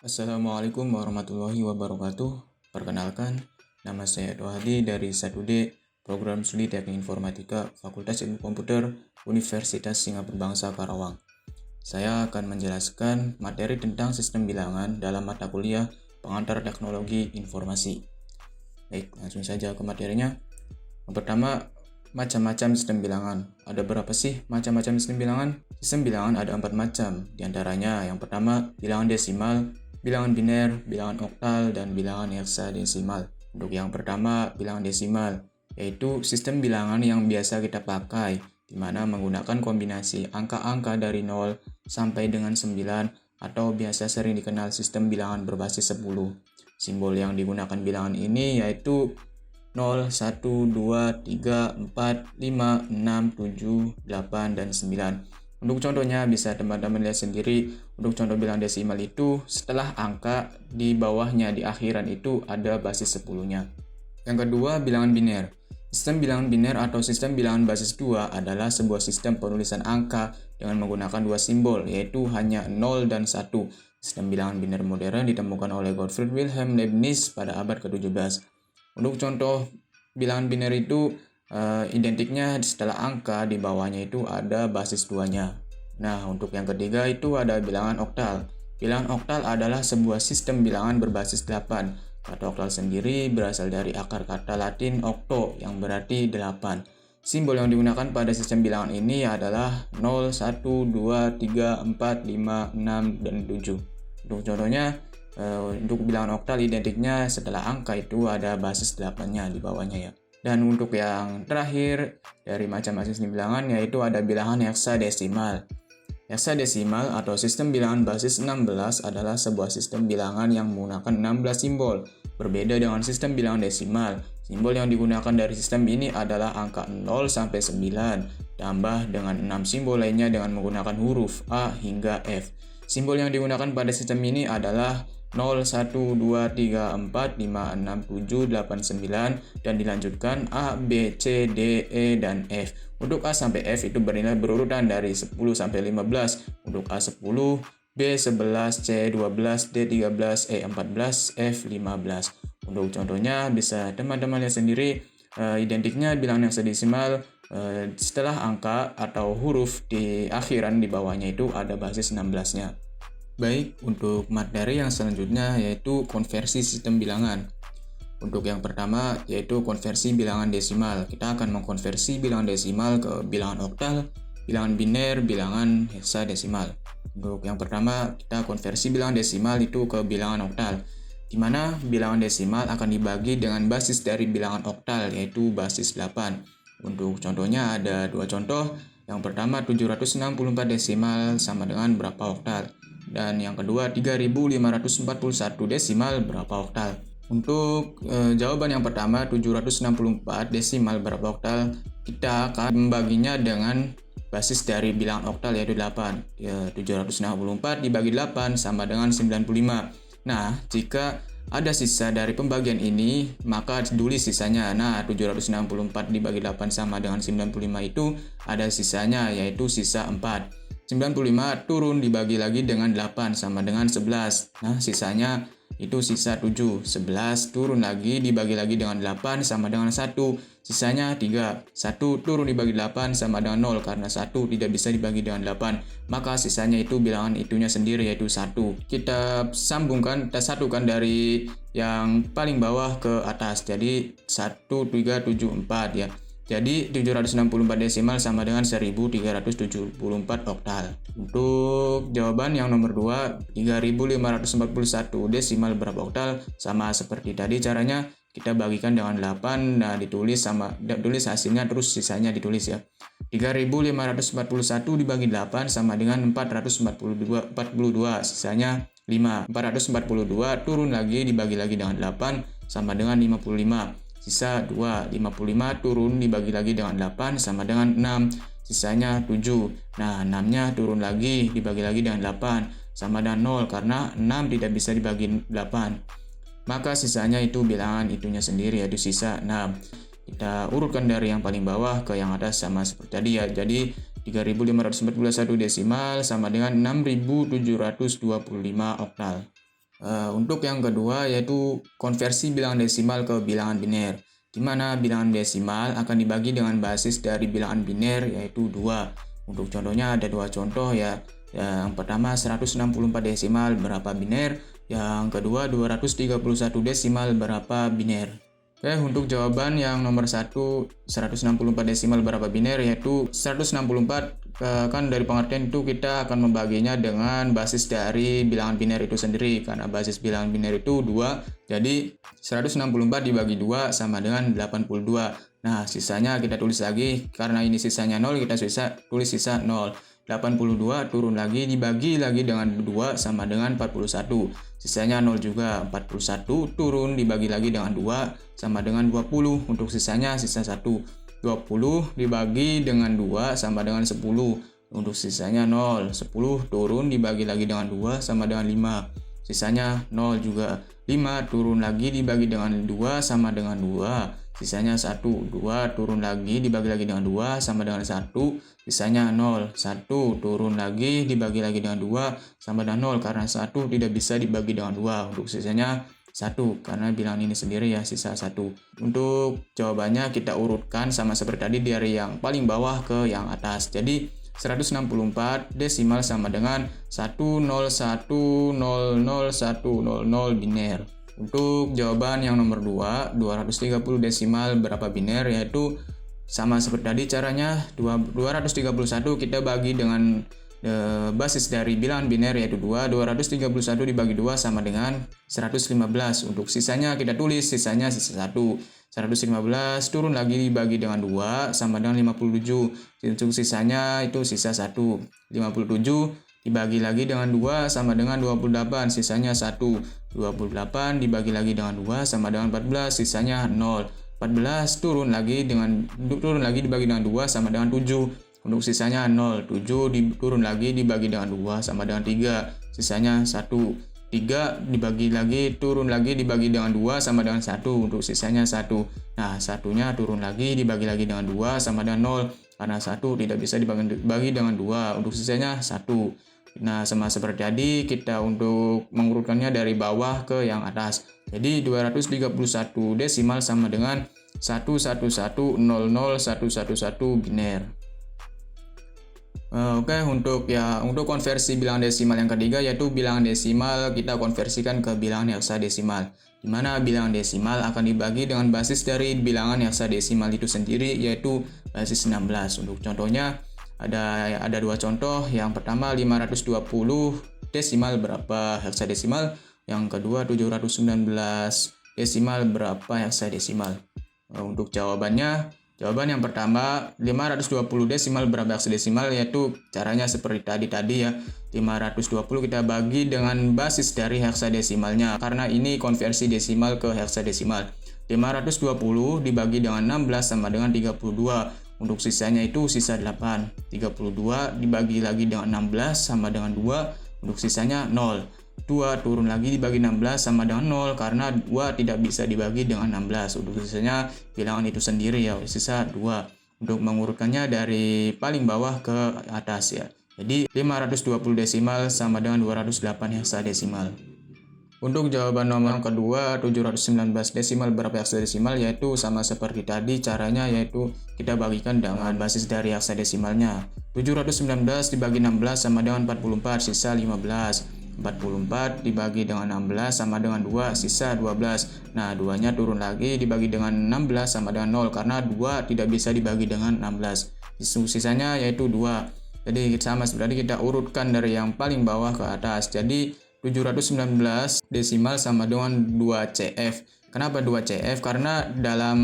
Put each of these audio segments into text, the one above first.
Assalamualaikum warahmatullahi wabarakatuh. Perkenalkan, nama saya Dohadi dari 1D Program Studi Teknik Informatika Fakultas Ilmu Komputer Universitas Singapura Bangsa Karawang. Saya akan menjelaskan materi tentang sistem bilangan dalam mata kuliah Pengantar Teknologi Informasi. Baik, langsung saja ke materinya. Yang pertama, macam-macam sistem bilangan. Ada berapa sih macam-macam sistem bilangan? Sistem bilangan ada 4 macam. Di antaranya yang pertama, bilangan desimal, bilangan biner, bilangan oktal, dan bilangan heksadesimal. Untuk yang pertama, bilangan desimal, yaitu sistem bilangan yang biasa kita pakai, di mana menggunakan kombinasi angka-angka dari 0 sampai dengan 9, atau biasa sering dikenal sistem bilangan berbasis 10. Simbol yang digunakan bilangan ini yaitu 0, 1, 2, 3, 4, 5, 6, 7, 8, dan 9. Untuk contohnya bisa teman-teman lihat sendiri. Untuk contoh bilangan desimal itu setelah angka di bawahnya di akhiran itu ada basis 10-nya. Yang kedua, bilangan biner. Sistem bilangan biner atau sistem bilangan basis 2 adalah sebuah sistem penulisan angka dengan menggunakan dua simbol, yaitu hanya 0 dan 1. Sistem bilangan biner modern ditemukan oleh Gottfried Wilhelm Leibniz pada abad ke-17. Untuk contoh bilangan biner itu identiknya setelah angka di bawahnya itu ada basis 2-nya. Nah, untuk yang ketiga itu ada bilangan oktal. Bilangan oktal adalah sebuah sistem bilangan berbasis 8. Kata oktal sendiri berasal dari akar kata Latin octo yang berarti 8. Simbol yang digunakan pada sistem bilangan ini adalah 0, 1, 2, 3, 4, 5, 6, dan 7. Untuk contohnya, untuk bilangan oktal identiknya setelah angka itu ada basis 8-nya di bawahnya ya. Dan untuk yang terakhir dari macam-macam sistem bilangan yaitu ada bilangan heksadesimal. Heksadesimal atau sistem bilangan basis 16 adalah sebuah sistem bilangan yang menggunakan 16 simbol. Berbeda dengan sistem bilangan desimal, simbol yang digunakan dari sistem ini adalah angka 0 sampai 9, tambah dengan 6 simbol lainnya dengan menggunakan huruf A hingga F. Simbol yang digunakan pada sistem ini adalah 0, 1, 2, 3, 4, 5, 6, 7, 8, 9, dan dilanjutkan A, B, C, D, E, dan F. Untuk A sampai F itu bernilai berurutan dari 10 sampai 15. Untuk A 10, B 11, C 12, D 13, E 14, F 15. Untuk contohnya bisa teman-teman lihat sendiri, identiknya bilangan heksadesimal setelah angka atau huruf di akhiran di bawahnya itu ada basis 16-nya. Baik, untuk materi yang selanjutnya yaitu konversi sistem bilangan. Untuk yang pertama yaitu konversi bilangan desimal. Kita akan mengkonversi bilangan desimal ke bilangan oktal, bilangan biner, bilangan heksadesimal. Untuk yang pertama kita konversi bilangan desimal itu ke bilangan oktal, di mana bilangan desimal akan dibagi dengan basis dari bilangan oktal yaitu basis 8. Untuk contohnya ada dua contoh. Yang pertama 764 desimal sama dengan berapa oktal? Dan yang kedua 3541 desimal berapa oktal? Untuk jawaban yang pertama 764 desimal berapa oktal, kita akan membaginya dengan basis dari bilangan oktal yaitu 8. 764 dibagi 8 sama dengan 95. Nah, jika ada sisa dari pembagian ini, maka tulis sisanya. Nah, 764 dibagi 8 sama dengan 95 itu ada sisanya, yaitu sisa 4. 95 turun dibagi lagi dengan 8 sama dengan 11. Nah, sisanya itu sisa 7. 11 turun lagi dibagi lagi dengan 8 sama dengan 1. Sisanya 3. 1 turun dibagi 8 sama dengan 0 karena 1 tidak bisa dibagi dengan 8. Maka sisanya itu bilangan itunya sendiri yaitu 1. Kita sambungkan, kita satukan dari yang paling bawah ke atas. Jadi 1, 3, 7, 4 ya. Jadi 764 desimal sama dengan 1374 oktal. Untuk jawaban yang nomor 2, 3541 desimal berapa oktal? Sama seperti tadi caranya, kita bagikan dengan 8, nah tulis hasilnya terus sisanya ditulis ya. 3541 dibagi 8 sama dengan 442, sisanya 5. 442 turun lagi dibagi lagi dengan 8 sama dengan 55. Sisa 2, 55 turun dibagi lagi dengan 8 sama dengan 6, sisanya 7. Nah, 6-nya turun lagi dibagi lagi dengan 8 sama dengan 0 karena 6 tidak bisa dibagi 8. Maka sisanya itu bilangan itunya sendiri yaitu sisa 6. Kita urutkan dari yang paling bawah ke yang atas sama seperti tadi ya. Jadi 3541 desimal sama dengan 6725 oktal. Untuk yang kedua yaitu konversi bilangan desimal ke bilangan biner, di mana bilangan desimal akan dibagi dengan basis dari bilangan biner yaitu 2. Untuk contohnya ada 2 contoh ya. Yang pertama 164 desimal berapa biner, yang kedua 231 desimal berapa biner. Oke, untuk jawaban yang nomor 1, 164 desimal berapa biner, yaitu 164 kan dari pengertian itu kita akan membaginya dengan basis dari bilangan biner itu sendiri. Karena basis bilangan biner itu 2, jadi 164 dibagi 2 sama dengan 82. Nah, sisanya kita tulis lagi, karena ini sisanya 0, kita tulis sisa 0. 82 turun lagi dibagi lagi dengan 2 sama dengan 41. Sisanya 0 juga. 41 turun dibagi lagi dengan 2 sama dengan 20. Untuk sisanya sisa 1. 20 dibagi dengan 2 sama dengan 10. Untuk sisanya 0. 10 turun dibagi lagi dengan 2 sama dengan 5. Sisanya 0 juga. 5 turun lagi dibagi dengan 2 sama dengan 2. Sisanya 1. 2 turun lagi dibagi lagi dengan 2 sama dengan 1. Sisanya 0. 1 turun lagi dibagi lagi dengan 2 sama dengan 0. Karena 1 tidak bisa dibagi dengan 2. Untuk sisanya 1. Karena bilangan ini sendiri ya sisa 1. Untuk jawabannya kita urutkan sama seperti tadi dari yang paling bawah ke yang atas. Jadi 164 desimal sama dengan 101001000 biner. Untuk jawaban yang nomor 2, 230 desimal berapa biner, yaitu sama seperti tadi caranya. 231 kita bagi dengan basis dari bilangan biner yaitu 2. 231 dibagi 2 sama dengan 115. Untuk sisanya kita tulis, sisanya sisa 1. 115 turun lagi dibagi dengan 2 sama dengan 57. Untuk sisanya itu sisa 1. 57 dibagi lagi dengan 2 sama dengan 28, sisanya 1. 28 dibagi lagi dengan 2 sama dengan 14, sisanya 0. 14 turun lagi dibagi dengan 2 sama dengan 7. Untuk sisanya 0. 7 turun lagi dibagi dengan 2 sama dengan 3, sisanya 1. 3 dibagi lagi turun lagi dibagi dengan 2 sama dengan 1. Untuk sisanya 1. Nah, satunya turun lagi dibagi lagi dengan 2 sama dengan 0. Karena 1 tidak bisa dibagi dengan 2. Untuk sisanya 1. Nah, sama seperti tadi kita untuk mengurutkannya dari bawah ke yang atas. Jadi 231 desimal sama dengan 111001111 biner. Oke, untuk konversi bilangan desimal yang ketiga yaitu bilangan desimal kita konversikan ke bilangan heksadesimal. Di mana bilangan desimal akan dibagi dengan basis dari bilangan heksadesimal itu sendiri yaitu basis 16. Untuk contohnya ada 2 contoh. Yang pertama 520 desimal berapa heksadesimal, yang kedua 719 desimal berapa heksadesimal. Untuk jawaban yang pertama 520 desimal berapa heksadesimal, yaitu caranya seperti tadi ya. 520 kita bagi dengan basis dari heksadesimalnya karena ini konversi desimal ke heksadesimal. 520 dibagi dengan 16 sama dengan 32. Untuk sisanya itu sisa 8. 32 dibagi lagi dengan 16 sama dengan 2. Untuk sisanya 0. 2 turun lagi dibagi 16 sama dengan 0 karena 2 tidak bisa dibagi dengan 16. Untuk sisanya bilangan itu sendiri ya, sisa 2. Untuk mengurutkannya dari paling bawah ke atas ya. Jadi 520 desimal sama dengan 208 heksadesimal. Untuk jawaban nomor kedua 719 desimal berapa heksadesimal, yaitu sama seperti tadi caranya, yaitu kita bagikan dengan basis dari heksadesimalnya. 719 dibagi 16 sama dengan 44, sisa 15. 44 dibagi dengan 16 sama dengan 2, sisa 12. Nah, 2-nya turun lagi dibagi dengan 16 sama dengan 0 karena 2 tidak bisa dibagi dengan 16. Sisanya yaitu 2. Jadi sama seperti kita urutkan dari yang paling bawah ke atas. Jadi 719 desimal sama dengan 2CF. Kenapa 2CF? Karena dalam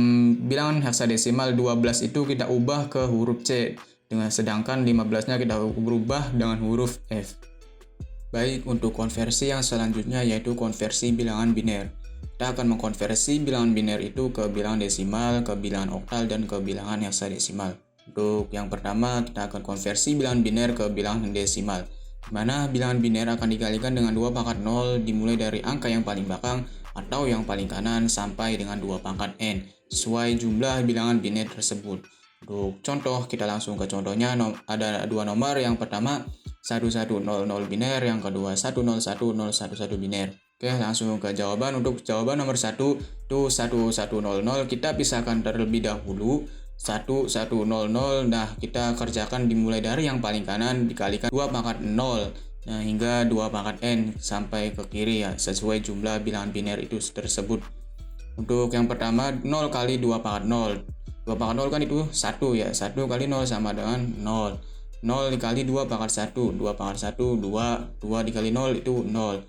bilangan heksadesimal 12 itu kita ubah ke huruf C, sedangkan 15-nya kita berubah dengan huruf F. Baik, untuk konversi yang selanjutnya yaitu konversi bilangan biner. Kita akan mengkonversi bilangan biner itu ke bilangan desimal, ke bilangan oktal, dan ke bilangan heksadesimal. Untuk yang pertama, kita akan konversi bilangan biner ke bilangan desimal, di mana bilangan biner akan dikalikan dengan 2 pangkat 0 dimulai dari angka yang paling belakang atau yang paling kanan sampai dengan 2 pangkat n, sesuai jumlah bilangan biner tersebut. Untuk contoh, kita langsung ke contohnya. Ada 2 nomor, yang pertama 1100 biner, yang kedua 101011 biner. Oke, langsung ke jawaban. Untuk jawaban nomor 1 itu 1100, kita pisahkan terlebih dahulu 1100. Nah, kita kerjakan dimulai dari yang paling kanan dikalikan 2 pangkat 0. Nah, hingga 2 pangkat n sampai ke kiri ya, sesuai jumlah bilangan biner itu tersebut. Untuk yang pertama 0 kali 2 pangkat 0. 2 pangkat 0 kan itu 1 ya. 1 kali 0 sama dengan 0. 0 dikali 2 pangkat 1. 2 pangkat 1 2. 2 dikali 0 itu 0.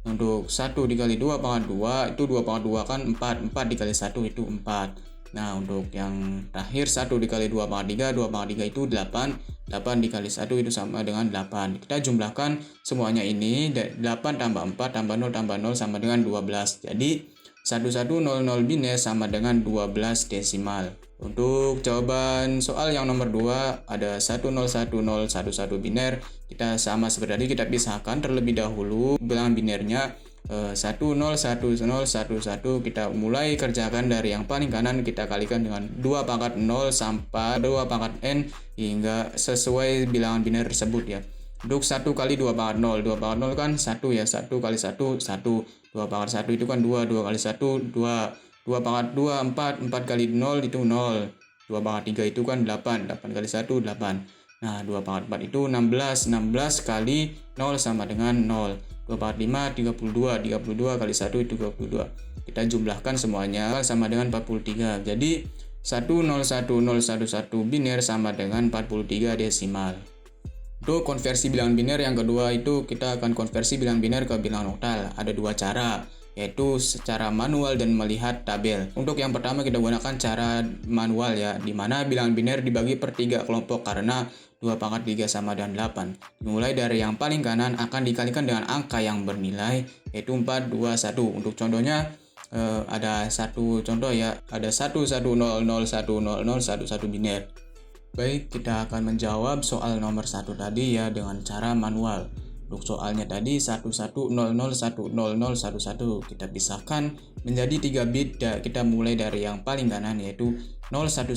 Untuk 1 dikali 2 pangkat 2 itu 2 pangkat 2 kan 4. 4 dikali 1 itu 4. Nah, untuk yang terakhir 1 dikali 2 pangkat 3, 2 pangkat 3 itu 8. 8 dikali 1 itu sama dengan 8. Kita jumlahkan semuanya ini, 8 tambah 4 tambah 0 tambah 0 sama dengan 12. Jadi 1100 biner sama dengan 12 desimal. Untuk jawaban soal yang nomor 2 ada 101011 biner. Kita sama seperti tadi, kita pisahkan terlebih dahulu bilangan binernya. 101011 kita mulai kerjakan dari yang paling kanan, kita kalikan dengan 2 pangkat 0 sampai 2 pangkat n hingga sesuai bilangan biner tersebut ya. Untuk 1 kali 2 pangkat 0, 2 pangkat 0 kan 1 ya, 1 kali 1 1, 2 pangkat 1 itu kan 2, 2 kali 1 2, 2 pangkat 2 4, 4 kali 0 itu 0, 2 pangkat 3 itu kan 8, 8 kali 1 8. Nah, 2 pangkat 4 itu 16, 16 kali 0 sama dengan 0. 2 pangkat 5 32, 32 kali 1 itu 22. Kita jumlahkan semuanya sama dengan 43. Jadi 101011 biner sama dengan 43 desimal. Untuk konversi bilangan biner yang kedua itu kita akan konversi bilangan biner ke bilangan oktal. Ada dua cara, yaitu secara manual dan melihat tabel. Untuk yang pertama kita gunakan cara manual ya, di mana bilangan biner dibagi per 3 kelompok karena 2 pangkat 3 sama dengan 8. Dimulai dari yang paling kanan akan dikalikan dengan angka yang bernilai, yaitu 4, 2, 1. Untuk contohnya ada satu contoh ya, ada 11001011 biner. Baik, kita akan menjawab soal nomor 1 tadi ya dengan cara manual. Untuk soalnya tadi 11001011 kita pisahkan menjadi 3 bit. Kita mulai dari yang paling kanan yaitu 011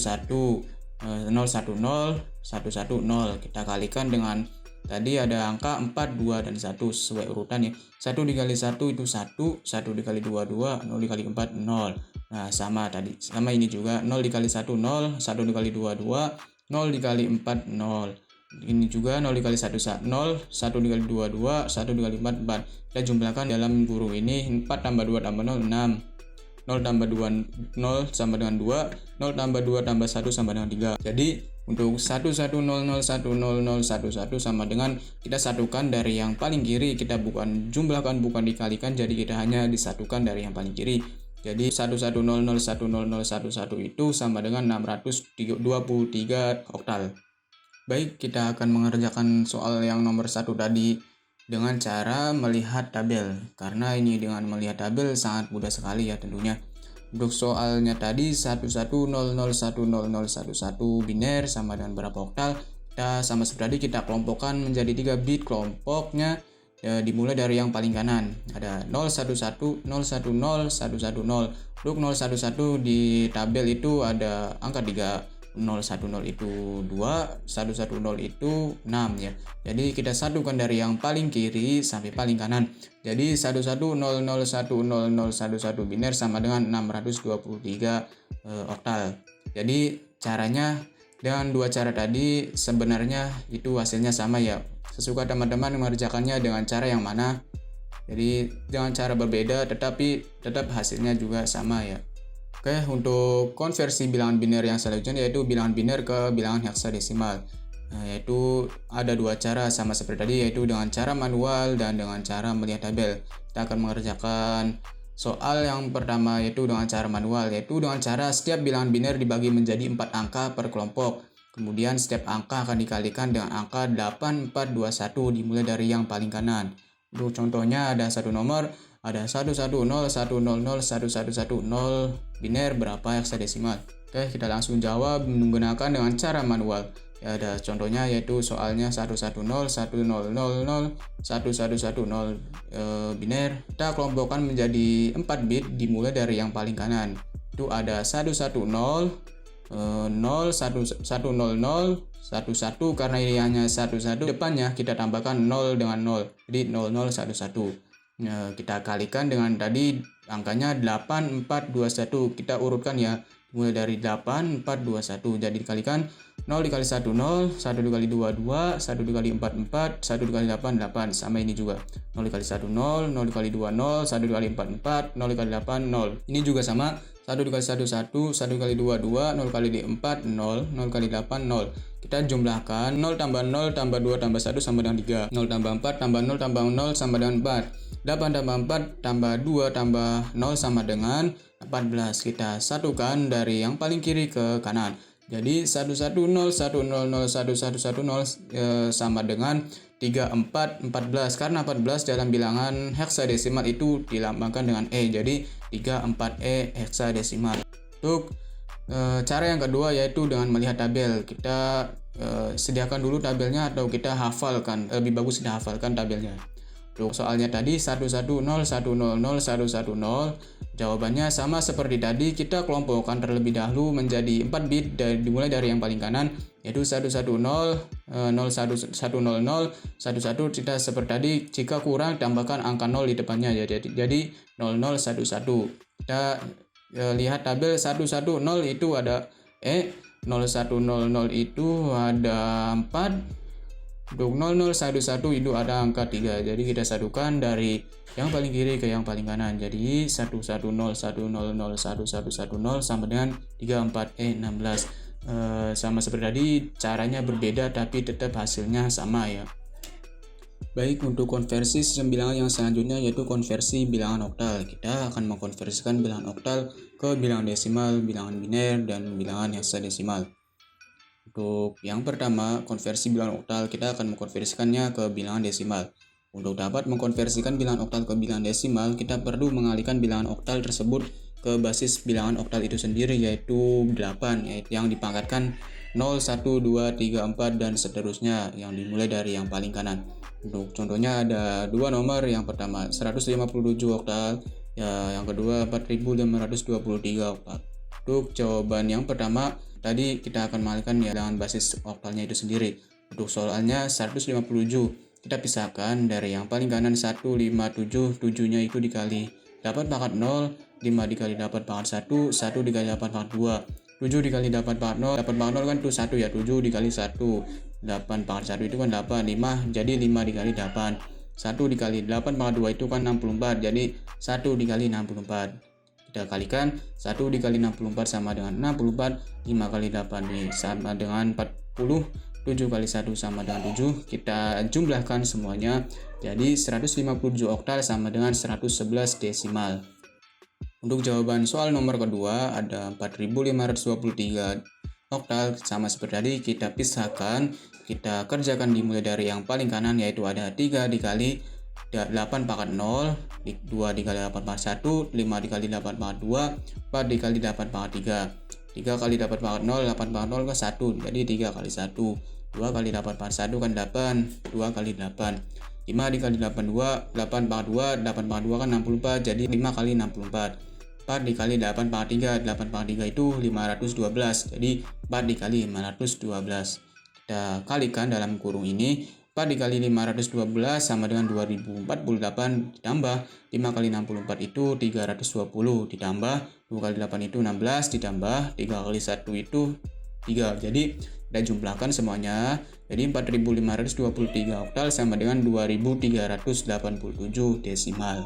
010 110. Kita kalikan dengan tadi ada angka 4, 2 dan 1 sesuai urutan ya. 1 dikali 1 itu 1, 1 dikali 2 2, 0 dikali 4 0. Nah, sama tadi. Sama ini juga 0 dikali 1 0, 1 dikali 2 2, 0 dikali 4 0. Ini juga 0 dikali 1 0, 1 dikali 2 2, 1 dikali 4 4. Kita jumlahkan dalam guru ini 4 tambah 2 tambah 0 6. 0 tambah 2 0 sama dengan 2, 0 tambah 2 tambah 1 sama dengan 3. Jadi untuk 11001011 sama dengan kita satukan dari yang paling kiri, kita bukan jumlahkan, bukan dikalikan, jadi kita hanya disatukan dari yang paling kiri. Jadi 11001011 itu sama dengan 623 oktal. Baik, kita akan mengerjakan soal yang nomor 1 tadi dengan cara melihat tabel. Karena ini dengan melihat tabel sangat mudah sekali ya tentunya. Untuk soalnya tadi 11001011 biner sama dengan berapa oktal? Kita sama seperti tadi, kita kelompokkan menjadi 3 bit. Kelompoknya ya, dimulai dari yang paling kanan. Ada 011 010 110. Untuk 011 di tabel itu ada angka 3. 010 itu 2, 110 itu 6 ya. Jadi kita satukan dari yang paling kiri sampai paling kanan. Jadi 11001011 biner sama dengan 623 oktal. Jadi caranya dengan dua cara tadi sebenarnya itu hasilnya sama ya. Sesuka teman-teman mengerjakannya dengan cara yang mana. Jadi dengan cara berbeda tetapi tetap hasilnya juga sama ya. Oke, untuk konversi bilangan biner yang selanjutnya yaitu bilangan biner ke bilangan heksadesimal. Nah, yaitu ada dua cara sama seperti tadi, yaitu dengan cara manual dan dengan cara melihat tabel. Kita akan mengerjakan soal yang pertama yaitu dengan cara manual, yaitu dengan cara setiap bilangan biner dibagi menjadi 4 angka per kelompok. Kemudian setiap angka akan dikalikan dengan angka 8421 dimulai dari yang paling kanan. Untuk contohnya ada satu nomor, ada 110101110 biner berapa heksadesimal. Oke, kita langsung jawab menggunakan dengan cara manual. Ya, ada contohnya yaitu soalnya 110101110 biner. Kita kelompokkan menjadi 4 bit dimulai dari yang paling kanan. Itu ada 110 11 karena ini hanya 11 depannya kita tambahkan 0 dengan 0. Jadi 0011. Kita kalikan dengan tadi angkanya 8421. Kita urutkan ya, mulai dari 8421. Jadi dikalikan 0 dikali 1 0, 1 dikali 2 2, 1 dikali 4 4, 1 dikali 8 8. Sama ini juga. 0 dikali 1 0, 0 dikali 2 0, 1 dikali 4 4, 0 dikali 8 0. Ini juga sama. 1 dikali 1 1, 1 kali 2 2, 0 kali 4 0, 0 kali 8 0. Kita jumlahkan 0 tambah 0 tambah 2 tambah 1 sama dengan 3. 0 tambah 4 tambah 0 tambah 0 sama dengan 4. 8 tambah 4 tambah 2 tambah 0 sama dengan 14. Kita satukan dari yang paling kiri ke kanan. Jadi 110 100 1110 sama dengan 34 14. Karena 14 dalam bilangan heksadesimal itu dilambangkan dengan E. Jadi 34E heksadesimal. Untuk cara yang kedua yaitu dengan melihat tabel. Kita sediakan dulu tabelnya atau kita hafalkan. Lebih bagus kita hafalkan tabelnya. Untuk soalnya tadi 110 100 110. Jawabannya sama seperti tadi, kita kelompokkan terlebih dahulu menjadi 4 bit dimulai dari yang paling kanan yaitu 110 0100 11 kita seperti tadi, jika kurang tambahkan angka 0 di depannya ya, jadi 0011. Kita lihat tabel 110 itu ada 0100 itu ada 4. Untuk 0011 itu ada angka 3. Jadi kita satukan dari yang paling kiri ke yang paling kanan. Jadi 110 100 1110 sama dengan 34E16. Sama seperti tadi, caranya berbeda tapi tetap hasilnya sama ya. Baik, untuk konversi sistem bilangan yang selanjutnya yaitu konversi bilangan oktal. Kita akan mengkonversikan bilangan oktal ke bilangan desimal, bilangan biner, dan bilangan heksadesimal. Untuk yang pertama, konversi bilangan oktal, kita akan mengkonversikannya ke bilangan desimal. Untuk dapat mengkonversikan bilangan oktal ke bilangan desimal, kita perlu mengalihkan bilangan oktal tersebut ke basis bilangan oktal itu sendiri, yaitu 8, yaitu yang dipangkatkan 0, 1, 2, 3, 4, dan seterusnya, yang dimulai dari yang paling kanan. Untuk contohnya ada dua nomor, yang pertama 157 oktal, yang kedua 4523 oktal. Untuk jawaban yang pertama, tadi kita akan mengalihkan ya dengan basis oktalnya itu sendiri. Untuk soalnya 157, kita pisahkan dari yang paling kanan 157, 7-nya itu dikali 8 pangkat 0, 5 dikali 8 pangkat 1, 1 dikali 8 pangkat 2, 7 dikali 8 pangkat 0, 8 pangkat 0 kan itu 1 ya, 7 dikali 1, 8 pangkat 1 itu kan 8, 5, jadi 5 dikali 8, 1 dikali 8 pangkat 2 itu kan 64, jadi 1 dikali 64. Kita kalikan 1 dikali 64 sama dengan 64, 5 kali 8 ini sama dengan 40, 7 kali 1 sama dengan 7. Kita jumlahkan semuanya, jadi 157 oktal sama dengan 111 desimal. Untuk jawaban soal nomor kedua ada 4523 oktal, sama seperti tadi, kita pisahkan, kita kerjakan dimulai dari yang paling kanan yaitu ada 3 dikali 8 pangkat 0, 2 dikali 8 pangkat 1, 5 dikali 8 pangkat 2, 4 dikali 8 pangkat 3, 3 kali 8 pangkat 0, 8 pangkat 0 ke 1, jadi 3 kali 1, 2 kali 8 pangkat 1 kan 8, 2 kali 8, 5 dikali 8 2, 8 pangkat 2, 8 pangkat 2 kan 64, jadi 5 kali 64, 4 dikali 8 pangkat 3, 8 pangkat 3 itu 512, jadi 4 dikali 512. Kita kalikan dalam kurung ini, 4 dikali 512 sama dengan 2048 ditambah 5 kali 64 itu 320 ditambah 2 kali 8 itu 16 ditambah 3 kali 1 itu 3. Jadi kita jumlahkan semuanya. Jadi 4523 oktal sama dengan 2387 desimal.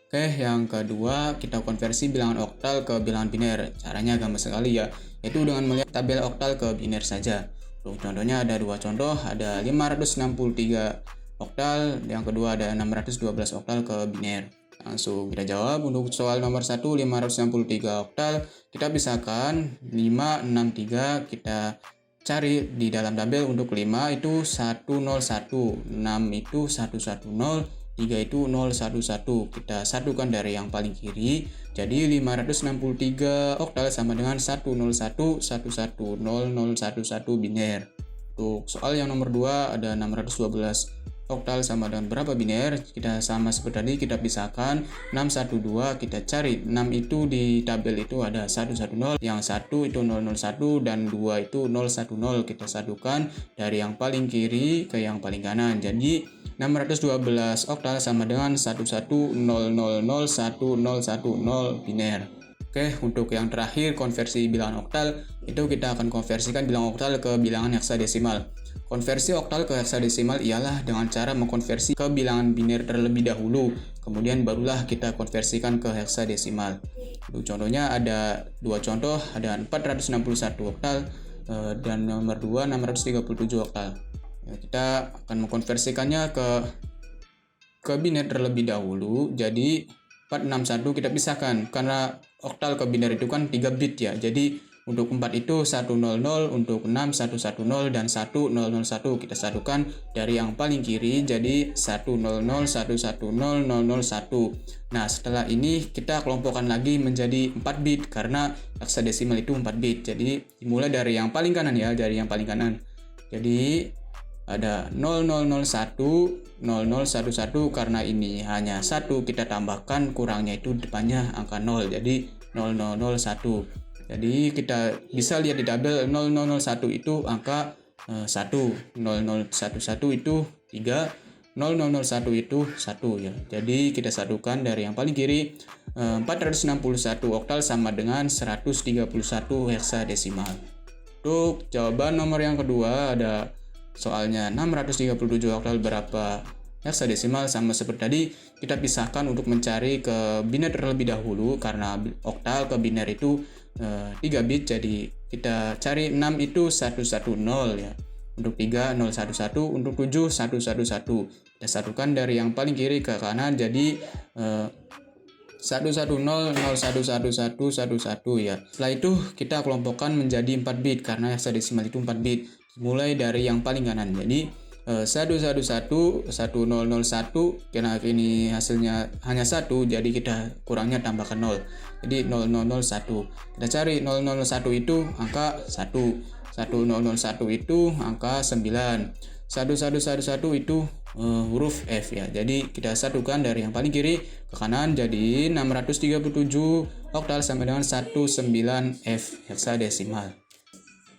Oke, yang kedua kita konversi bilangan oktal ke bilangan biner. Caranya gampang sekali ya, yaitu dengan melihat tabel oktal ke biner saja. Untuk contohnya ada dua contoh, ada 563 oktal, yang kedua ada 612 oktal ke biner. Langsung kita jawab. Untuk soal nomor 1, 563 oktal, kita pisahkan 5, 6, 3, kita cari di dalam tabel. Untuk 5 itu 101, 6 itu 110, 3 itu 011. Kita satukan dari yang paling kiri, jadi 563 oktal sama dengan 101 110 0011 biner. Untuk soal yang nomor 2 ada 612 oktal sama dengan berapa biner, kita sama seperti tadi, kita pisahkan 612, kita cari 6 itu di tabel itu ada 110, yang 1 itu 001 dan 2 itu 010, kita satukan dari yang paling kiri ke yang paling kanan. Jadi 612 oktal sama dengan 1100011010 biner. Oke, untuk yang terakhir konversi bilangan oktal, itu kita akan konversikan bilangan oktal ke bilangan heksadesimal. Konversi oktal ke heksadesimal ialah dengan cara mengkonversi ke bilangan biner terlebih dahulu, kemudian barulah kita konversikan ke heksadesimal. Untuk contohnya ada dua contoh, ada 461 oktal dan nomor 2 637 oktal. Kita akan mengkonversikannya ke biner terlebih dahulu. Jadi 461 kita pisahkan karena oktal ke biner itu kan 3 bit ya. Jadi untuk 4 itu 100, untuk 6 110 dan 1001 kita satukan dari yang paling kiri jadi 100110001. Nah, setelah ini kita kelompokkan lagi menjadi 4 bit karena heksadesimal itu 4 bit. Jadi dimulai dari yang paling kanan ya, dari yang paling kanan. Jadi ada 0001 0011 karena ini hanya 1 kita tambahkan kurangnya itu depannya angka 0 jadi 0001. Jadi kita bisa lihat di tabel 0001 itu angka 1, 0011 itu 3, 0001 itu 1 ya. Jadi kita satukan dari yang paling kiri 461 oktal sama dengan 131 heksadesimal. Untuk jawaban nomor yang kedua ada soalnya 637 oktal berapa heksadesimal, sama seperti tadi kita pisahkan untuk mencari ke biner terlebih dahulu karena oktal ke biner itu 3 bit, jadi kita cari 6 itu 110 ya, untuk 3 011, untuk 7 111. Kita satukan dari yang paling kiri ke kanan jadi 110 011111 ya. Setelah itu kita kelompokkan menjadi 4 bit karena heksadesimal itu 4 bit. Mulai dari yang paling kanan. Jadi 111 1001 karena ini hasilnya hanya 1 jadi kita kurangnya tambahkan 0. Jadi 0001. Kita cari 001 itu angka 1. 1001 itu angka 9. 1111 itu huruf F ya. Jadi kita satukan dari yang paling kiri ke kanan jadi 637 oktal sama dengan 19F heksadesimal.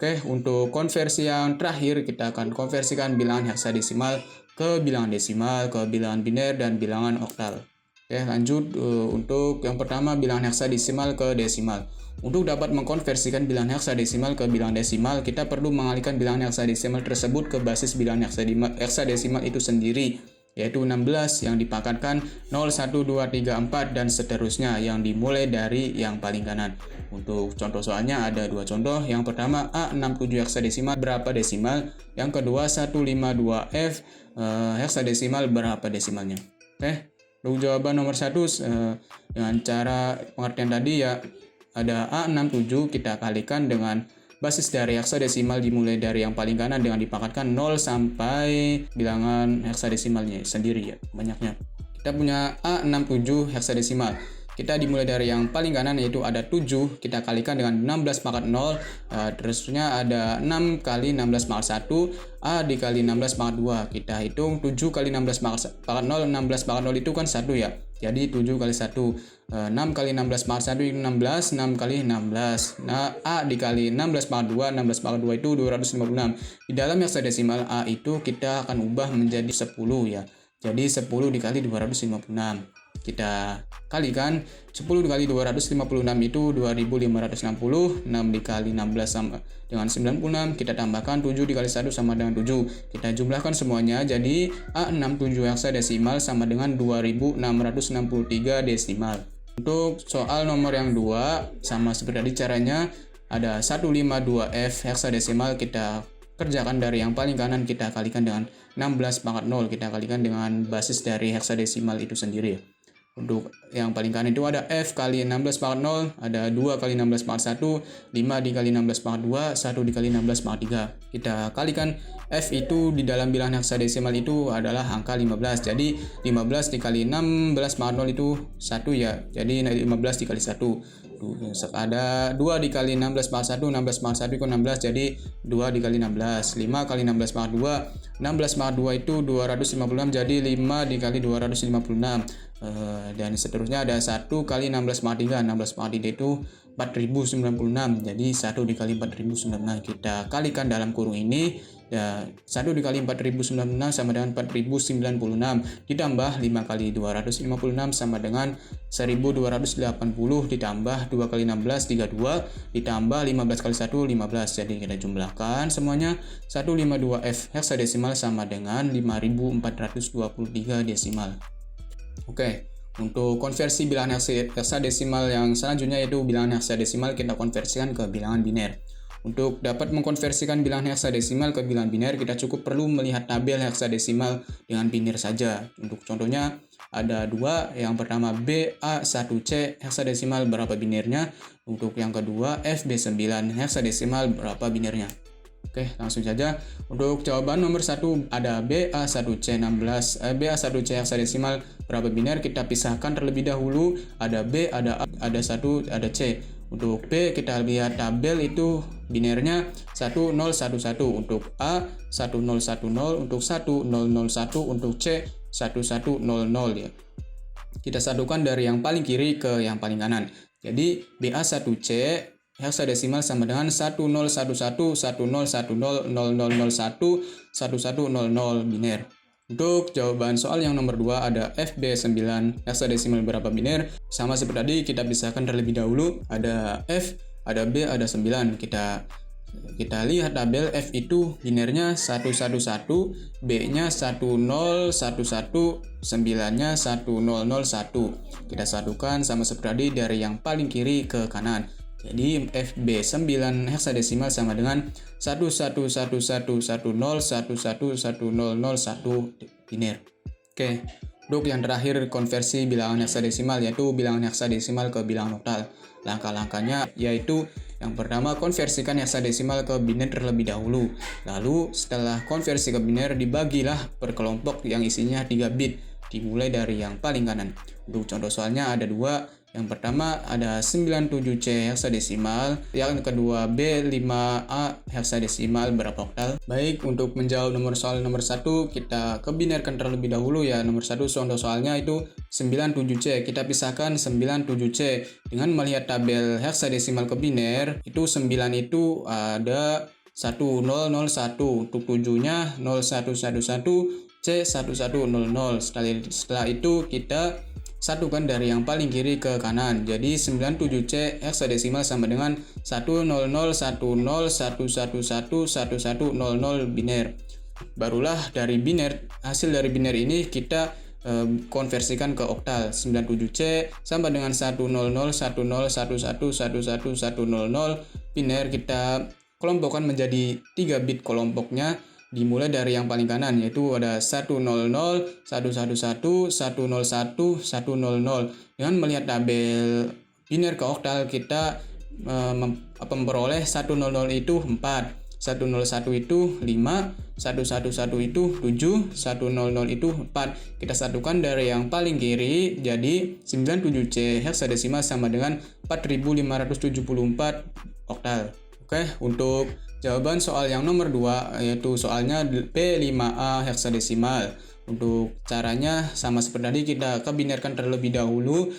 Oke, untuk konversi yang terakhir kita akan konversikan bilangan heksadesimal ke bilangan desimal, ke bilangan biner dan bilangan oktal. Oke, lanjut untuk yang pertama bilangan heksadesimal ke desimal. Untuk dapat mengkonversikan bilangan heksadesimal ke bilangan desimal, kita perlu mengalihkan bilangan heksadesimal tersebut ke basis bilangan heksadesimal itu sendiri, yaitu 16 yang dipangkatkan 0, 1, 2, 3, 4 dan seterusnya yang dimulai dari yang paling kanan. Untuk contoh soalnya ada dua contoh. Yang pertama A67 heksadesimal berapa desimal, yang kedua 152F heksadesimal berapa desimalnya. Oke, untuk jawaban nomor 1 dengan cara pengertian tadi ya, ada A67 kita kalikan dengan basis dari heksadesimal dimulai dari yang paling kanan dengan dipangkatkan 0 sampai bilangan heksadesimalnya sendiri ya, banyaknya. Kita punya A67 heksadesimal. Kita dimulai dari yang paling kanan yaitu ada 7, kita kalikan dengan 16 pangkat 0, terusnya ada 6 kali 16 pangkat 1, A dikali 16 pangkat 2, kita hitung 7 kali 16 pangkat 0, 16 pangkat 0 itu kan 1 ya, jadi 7 kali 1, 6 kali 16 pangkat 1 itu 16, 6 kali 16, nah A dikali 16 pangkat 2, 16 pangkat 2 itu 256, di dalam heksadesimal A itu kita akan ubah menjadi 10 ya, jadi 10 dikali 256. Kita kalikan 10 dikali 256 itu 2560, 6 dikali 16 sama dengan 96, kita tambahkan 7 dikali 1 sama dengan 7, kita jumlahkan semuanya jadi A67 heksadesimal sama dengan 2663 desimal. Untuk soal nomor yang 2 sama seperti tadi caranya, ada 152F heksadesimal, kita kerjakan dari yang paling kanan kita kalikan dengan 16 pangkat 0, kita kalikan dengan basis dari heksadesimal itu sendiri ya. Untuk yang paling kanan itu ada F kali 16 pangkat 0, ada 2 kali 16 pangkat 1, 5 dikali 16 pangkat 2, 1 dikali 16 pangkat 3. Kita kalikan F itu di dalam bilangan heksadesimal itu adalah angka 15. Jadi 15 dikali 16 pangkat 0 itu 1 ya. Jadi 15 dikali 1. Ada 2 dikali 16 pangkat 1, 16 pangkat 1 itu 16, jadi 2 dikali 16. 5 kali 16 pangkat 2, 16 pangkat 2 itu 256, jadi 5 dikali 256. Dan seterusnya ada 1 kali 16 pangkat 3, 16 pangkat 3 itu 4096, jadi 1 dikali 4096. Kita kalikan dalam kurung ini, ya 1 dikali 4096 sama dengan 4096, ditambah 5 kali 256 sama dengan 1280, ditambah 2 kali 16 32, ditambah 15 kali 1 15. Jadi kita jumlahkan semuanya, 152F heksadesimal sama dengan 5423 desimal. Oke, untuk konversi bilangan heksadesimal yang selanjutnya yaitu bilangan heksadesimal kita konversikan ke bilangan biner. Untuk dapat mengkonversikan bilangan heksadesimal ke bilangan biner, kita cukup perlu melihat tabel heksadesimal dengan biner saja. Untuk contohnya ada 2, yang pertama BA1C heksadesimal berapa binernya, untuk yang kedua FB9 heksadesimal berapa binernya. Oke, langsung saja. Untuk jawaban nomor 1 ada BA1C heksadesimal berapa biner, kita pisahkan terlebih dahulu. Ada B, ada A, ada 1, ada C. Untuk B kita lihat tabel itu binernya 1011, untuk A 1010, untuk 1001, untuk C 1100 ya. Kita satukan dari yang paling kiri ke yang paling kanan. Jadi BA1C heksadesimal sama dengan 1011 1010 0001 1100 biner. Untuk jawaban soal yang nomor 2 ada FB9 heksadesimal berapa biner. Sama seperti tadi, kita pisahkan terlebih dahulu. Ada F, ada B, ada 9. Kita lihat tabel. F itu binernya 111, B-nya 1011, 9-nya 1001. Kita satukan sama seperti tadi dari yang paling kiri ke kanan. Jadi FB9 heksadesimal sama dengan 111110110001 biner. Oke, untuk yang terakhir konversi bilangan heksadesimal yaitu bilangan heksadesimal ke bilangan oktal. Langkah-langkahnya yaitu yang pertama, konversikan heksadesimal ke biner terlebih dahulu. Lalu setelah konversi ke biner, dibagilah per kelompok yang isinya 3 bit, dimulai dari yang paling kanan. Untuk contoh soalnya ada 2. Yang pertama ada 97C heksadesimal, yang kedua B5A heksadesimal berapa oktal. Baik, untuk menjawab soal nomor 1 kita kebinerkan terlebih dahulu ya. Nomor 1 contoh soalnya itu 97C. Kita pisahkan 97C dengan melihat tabel heksadesimal ke biner. Itu 9 itu ada 1001, untuk 7-nya 0111, C 1100. Setelah itu kita satukan dari yang paling kiri ke kanan. Jadi 97C heksadesimal sama dengan 10010111100 biner. Barulah dari biner, hasil dari biner ini kita konversikan ke oktal. 97C sama dengan 1001011111100 biner, kita kelompokkan menjadi 3 bit kelompoknya. Dimulai dari yang paling kanan, yaitu ada 100, 111, 101, 100. Dengan melihat tabel biner ke oktal, kita memperoleh 100 itu 4, 101 itu 5, 111 itu 7, 100 itu 4. Kita satukan dari yang paling kiri, jadi 97C heksadesimal sama dengan 4574 oktal. Oke, untuk jawaban soal yang nomor 2 yaitu soalnya B5A heksadesimal. Untuk caranya sama seperti tadi, kita kebinerkan terlebih dahulu.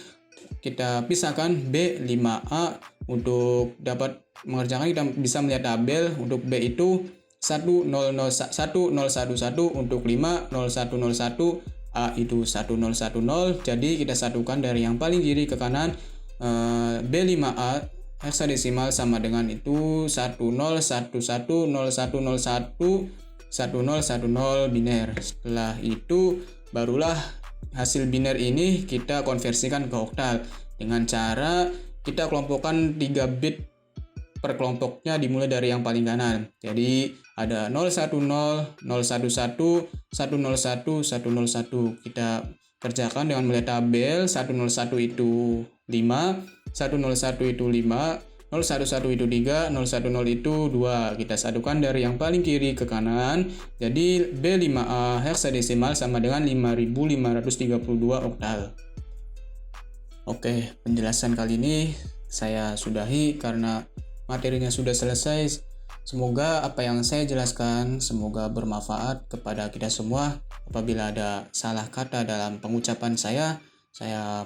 Kita pisahkan B5A. Untuk dapat mengerjakan kita bisa melihat tabel. Untuk B itu 1011, untuk 5 0101, A itu 1010. Jadi kita satukan dari yang paling kiri ke kanan. B5A heksadesimal sama dengan itu 101101011010 biner. Setelah itu barulah hasil biner ini kita konversikan ke oktal dengan cara kita kelompokkan 3 bit per kelompoknya dimulai dari yang paling kanan. Jadi ada 010, 011, 101, 101. Kita kerjakan dengan melihat tabel. 101 itu 5, 101 itu 5, 011 itu 3, 010 itu 2. Kita satukan dari yang paling kiri ke kanan. Jadi B5A heksadesimal sama dengan 5532 oktal. Oke, penjelasan kali ini saya sudahi karena materinya sudah selesai. Semoga apa yang saya jelaskan semoga bermanfaat kepada kita semua. Apabila ada salah kata dalam pengucapan saya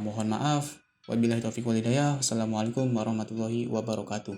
mohon maaf. Wabillahi taufiq wal hidayah. Wassalamualaikum warahmatullahi wabarakatuh.